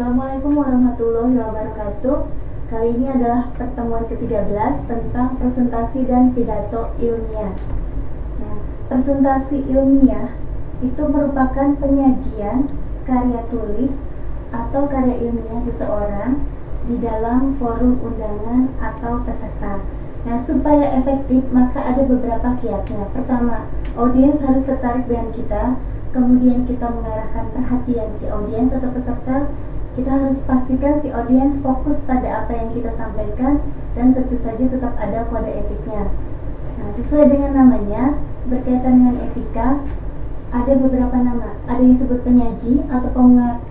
Assalamualaikum warahmatullahi wabarakatuh. Kali ini adalah pertemuan ke-13 tentang presentasi dan pidato ilmiah. Nah, presentasi ilmiah itu merupakan penyajian karya tulis atau karya ilmiah seseorang di dalam forum undangan atau peserta. Nah, supaya efektif maka ada beberapa kiatnya. Pertama, audiens harus tertarik dengan kita. Kemudian kita mengarahkan perhatian si audiens atau peserta. Kita harus pastikan si audiens fokus pada apa yang kita sampaikan, dan tentu saja tetap ada kode etiknya. Nah, sesuai dengan namanya, berkaitan dengan etika, ada beberapa nama. Ada yang disebut penyaji atau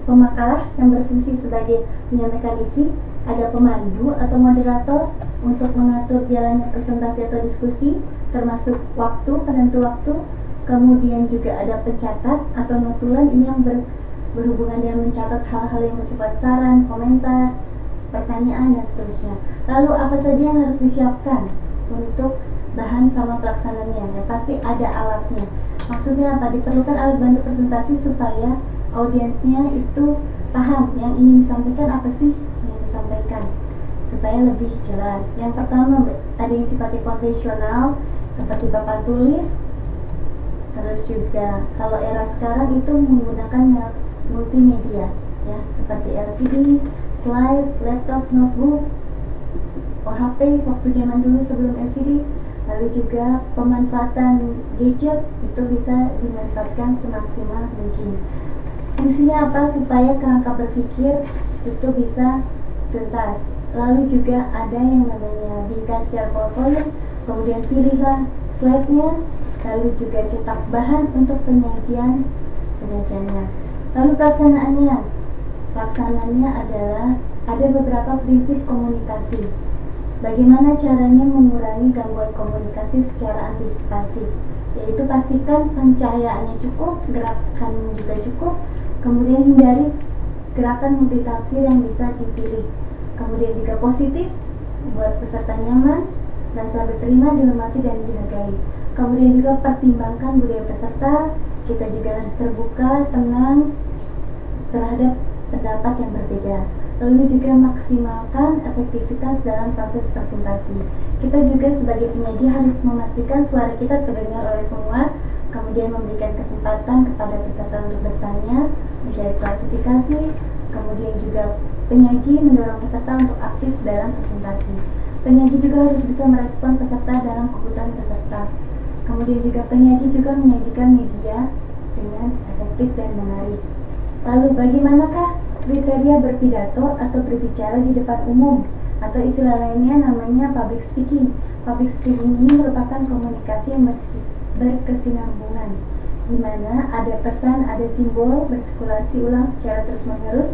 pemakalah yang berfungsi sebagai menyampaikan isi. Ada pemandu atau moderator untuk mengatur jalannya presentasi atau diskusi, termasuk waktu, penentu waktu. Kemudian juga ada pencatat atau notulen, ini yang berhubungan dengan mencatat hal-hal yang bersifat saran, komentar, pertanyaan, dan seterusnya. Lalu apa saja yang harus disiapkan untuk bahan sama pelaksananya? Ya, pasti ada alatnya. Maksudnya apa? Diperlukan alat bantu presentasi supaya audiensnya itu paham yang ingin disampaikan apa sih yang disampaikan, supaya lebih jelas. Yang pertama ada yang sifatnya konvensional seperti papan tulis. Terus juga kalau era sekarang itu menggunakan multimedia, ya, seperti LCD, slide, laptop, notebook, OHP waktu zaman dulu sebelum LCD. Lalu juga pemanfaatan gadget itu bisa dimanfaatkan semaksimal mungkin. Fungsinya apa? Supaya kerangka berpikir itu bisa tuntas. Lalu juga ada yang namanya bingkai secara PowerPoint, kemudian pilihlah slide-nya, lalu juga cetak bahan untuk penyajiannya. Lalu pelaksanaannya adalah ada beberapa prinsip komunikasi. Bagaimana caranya mengurangi gangguan komunikasi secara antisipasi, yaitu pastikan pencahayaannya cukup, gerakan juga cukup, kemudian hindari gerakan multitafsir yang bisa dipilih. Kemudian juga positif, buat peserta nyaman, rasa berterima, dihormati, dan dihargai. Kemudian juga pertimbangkan budaya peserta, kita juga harus terbuka, tenang terhadap pendapat yang berbeda. Lalu juga maksimalkan efektivitas dalam proses presentasi. Kita juga sebagai penyaji harus memastikan suara kita terdengar oleh semua, kemudian memberikan kesempatan kepada peserta untuk bertanya, mencari klasifikasi, kemudian juga penyaji mendorong peserta untuk aktif dalam presentasi. Penyaji juga harus bisa merespon peserta dalam kebutuhan peserta. Kemudian juga penyaji juga menyajikan media dengan efektif dan menarik. Lalu bagaimanakah kriteria berpidato atau berbicara di depan umum, atau istilah lainnya namanya public speaking. Public speaking ini merupakan komunikasi yang berkesinambungan, di mana ada pesan, ada simbol, bersirkulasi ulang secara terus-menerus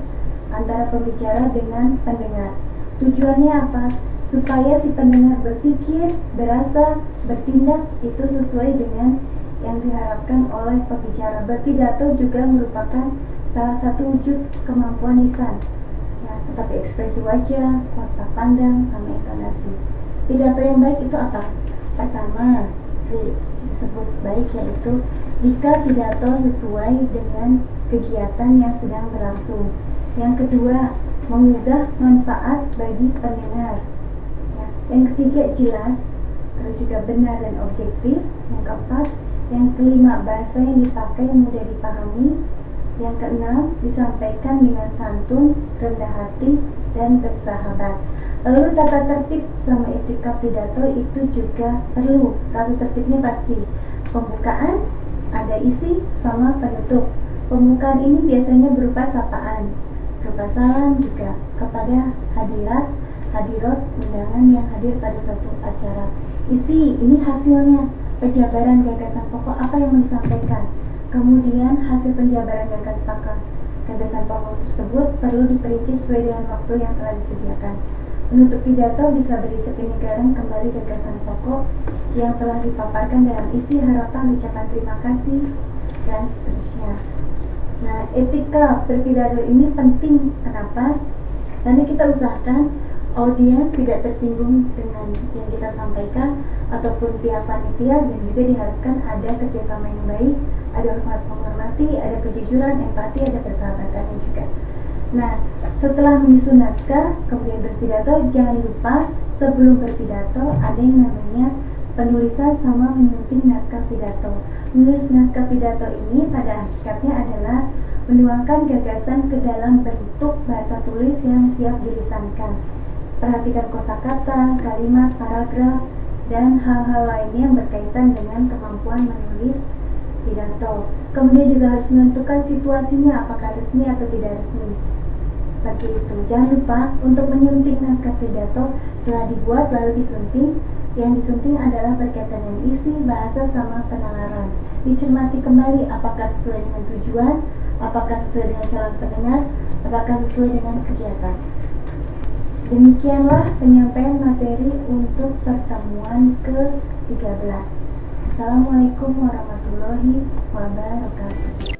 antara pembicara dengan pendengar. Tujuannya apa? Supaya si pendengar berpikir, berasa, bertindak itu sesuai dengan yang diharapkan oleh pembicara. Berpidato juga merupakan salah satu wujud kemampuan lisan, ya, seperti ekspresi wajah, kontak pandang, sama intonasi. Pidato yang baik itu apa? Pertama, disebut baik yaitu jika pidato sesuai dengan kegiatan yang sedang berlangsung. Yang kedua, mengubah manfaat bagi pendengar. Ya. Yang ketiga, jelas, terus juga benar dan objektif. Yang keempat, yang kelima, bahasa yang dipakai mudah dipahami. Yang keenam, disampaikan dengan santun, rendah hati, dan bersahabat. Lalu tata tertib sama etika pidato itu juga perlu. Tata tertibnya pasti pembukaan, ada isi, sama penutup. Pembukaan ini biasanya berupa sapaan, berupa salam juga kepada hadirat undangan yang hadir pada suatu acara. Isi ini hasilnya, penjabaran gagasan pokok apa yang mau disampaikan. Kemudian hasil penjabaran gagasan pokok tersebut perlu diperinci sesuai dengan waktu yang telah disediakan. Penutup pidato bisa berisi penyegaran kembali gagasan pokok yang telah dipaparkan dalam isi, harapan, ucapan terima kasih, dan seterusnya. Nah, etika berpidato ini penting. Kenapa? Karena kita usahakan audiens tidak tersinggung dengan yang kita sampaikan ataupun pihak panitia, dan juga diharapkan ada kerjasama yang baik, ada hormat menghormati, ada kejujuran, empati, ada persahabatannya juga. Nah, Setelah menyusun naskah, kemudian berpidato, jangan lupa sebelum berpidato ada yang namanya penulisan sama menyunting naskah pidato. Menulis naskah pidato ini pada hakikatnya adalah menuangkan gagasan ke dalam bentuk bahasa tulis yang siap dilisankan. Perhatikan kosakata, kalimat, paragraf, dan hal-hal lainnya yang berkaitan dengan kemampuan menulis pidato. Kemudian juga harus menentukan situasinya, apakah resmi atau tidak resmi. Seperti itu. Jangan lupa untuk menyunting naskah pidato. Setelah dibuat lalu disunting, yang disunting adalah berkaitan dengan isi, bahasa, sama penalaran. Dicermati kembali apakah sesuai dengan tujuan, apakah sesuai dengan calon pendengar, apakah sesuai dengan kegiatan. Demikianlah penyampaian materi untuk pertemuan ke-13. Assalamualaikum warahmatullahi wabarakatuh.